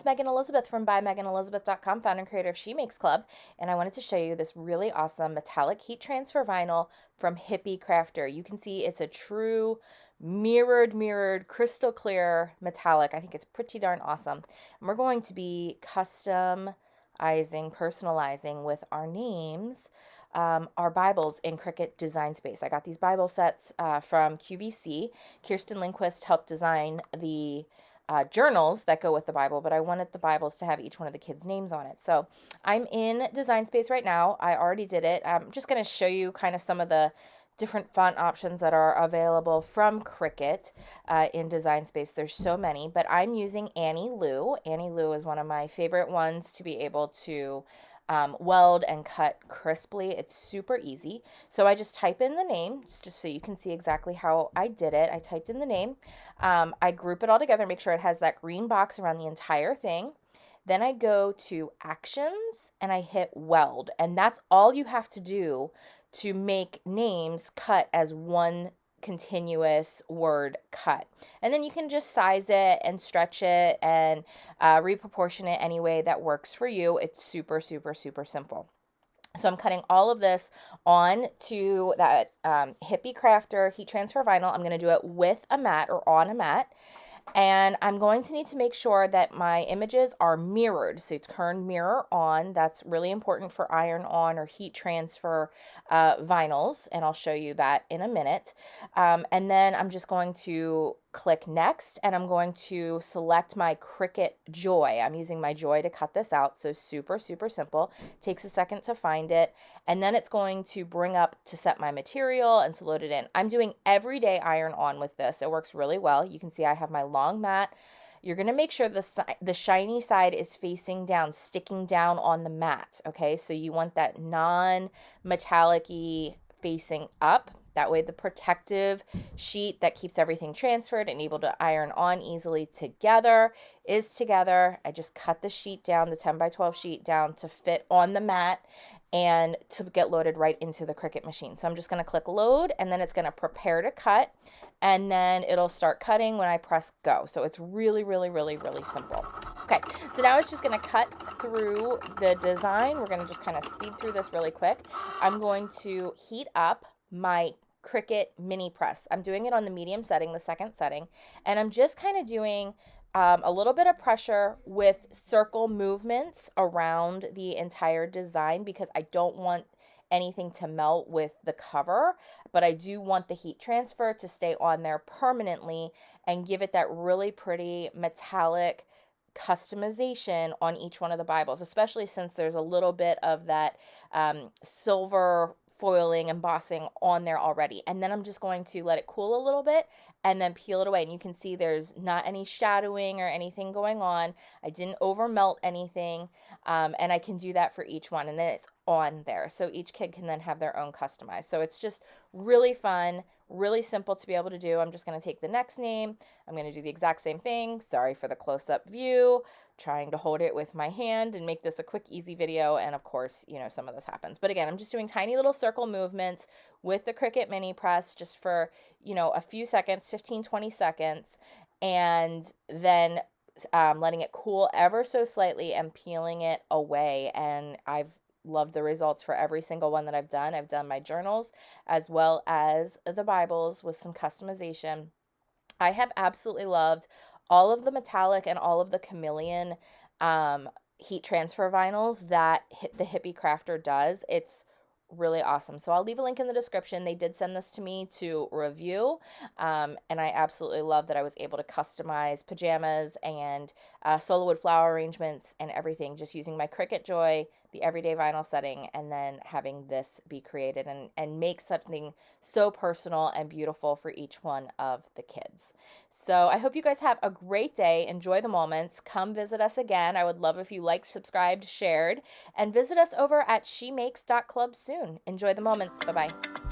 it's Megan Elizabeth from ByMeganElizabeth.com, founder and creator of She Makes Club, and I wanted to show you this really awesome metallic heat transfer vinyl from Hippie Crafter. You can see it's a true mirrored, crystal clear metallic. I think it's pretty darn awesome. And we're going to be customizing, personalizing with our names, our Bibles in Cricut Design Space. I got these Bible sets from QVC. Kirsten Lindquist helped design the journals that go with the Bible, but I wanted the Bibles to have each one of the kids' names on it. So I'm in Design Space right now. I already did it. I'm just going to show you kind of some of the different font options that are available from Cricut in Design Space. There's so many, but I'm using Annie Lou. Annie Lou is one of my favorite ones to be able to weld and cut crisply. It's super easy. So I just type in the name, just so you can see exactly how I did it. I typed in the name. I group it all together, make sure it has that green box around the entire thing. Then I go to Actions and I hit Weld. And that's all you have to do to make names cut as one continuous word cut. And then you can just size it and stretch it and reproportion it any way that works for you. It's super simple. So I'm cutting all of this on to that Hippie Crafter heat transfer vinyl. I'm going to do it with a mat or on a mat. And I'm going to need to make sure that my images are mirrored. So turn mirror on. That's really important for iron-on or heat transfer vinyls. And I'll show you that in a minute. And then I'm just going to click next, and I'm going to select my Cricut Joy. I'm using my Joy to cut this out, so super simple. Takes a second to find it, and then it's going to bring up to set my material and to load it in. I'm doing everyday iron on with this. It works really well. You can see I have my long mat. You're going to make sure the shiny side is facing down, sticking down on the mat, okay? So you want that non-metallic-y facing up. That way the protective sheet that keeps everything transferred and able to iron on easily together is together. I just cut the sheet down, the 10 by 12 sheet down to fit on the mat and to get loaded right into the Cricut machine. So I'm just going to click load, and then it's going to prepare to cut, and then it'll start cutting when I press go. So it's really simple. Okay, so now it's just going to cut through the design. We're going to just kind of speed through this really quick. I'm going to heat up my Cricut mini press. I'm doing it on the medium setting, the second setting, and I'm just kind of doing a little bit of pressure with circle movements around the entire design because I don't want anything to melt with the cover, but I do want the heat transfer to stay on there permanently and give it that really pretty metallic customization on each one of the Bibles, especially since there's a little bit of that silver foiling, embossing on there already. And then I'm just going to let it cool a little bit and then peel it away. And you can see there's not any shadowing or anything going on. I didn't over melt anything. And I can do that for each one. And then it's on there. So each kid can then have their own customized. So it's just really fun, really simple to be able to do. I'm just going to take the next name. I'm going to do the exact same thing. Sorry for the close-up view. Trying to hold it with my hand and make this a quick, easy video. And of course, you know, some of this happens. But again, I'm just doing tiny little circle movements with the Cricut mini press just for, you know, a few seconds, 15, 20 seconds. And then letting it cool ever so slightly and peeling it away. And I've loved the results for every single one that I've done. I've done my journals as well as the Bibles with some customization. I have absolutely loved all of the metallic and all of the chameleon heat transfer vinyls that the Hippie Crafter does. It's really awesome. So I'll leave a link in the description. They did send this to me to review, and I absolutely love that I was able to customize pajamas and solo wood flower arrangements and everything just using my Cricut Joy, the everyday vinyl setting, and then having this be created and make something so personal and beautiful for each one of the kids. So I hope you guys have a great day. Enjoy the moments. Come visit us again. I would love if you liked, subscribed, shared, and visit us over at shemakes.club soon. Enjoy the moments. Bye-bye.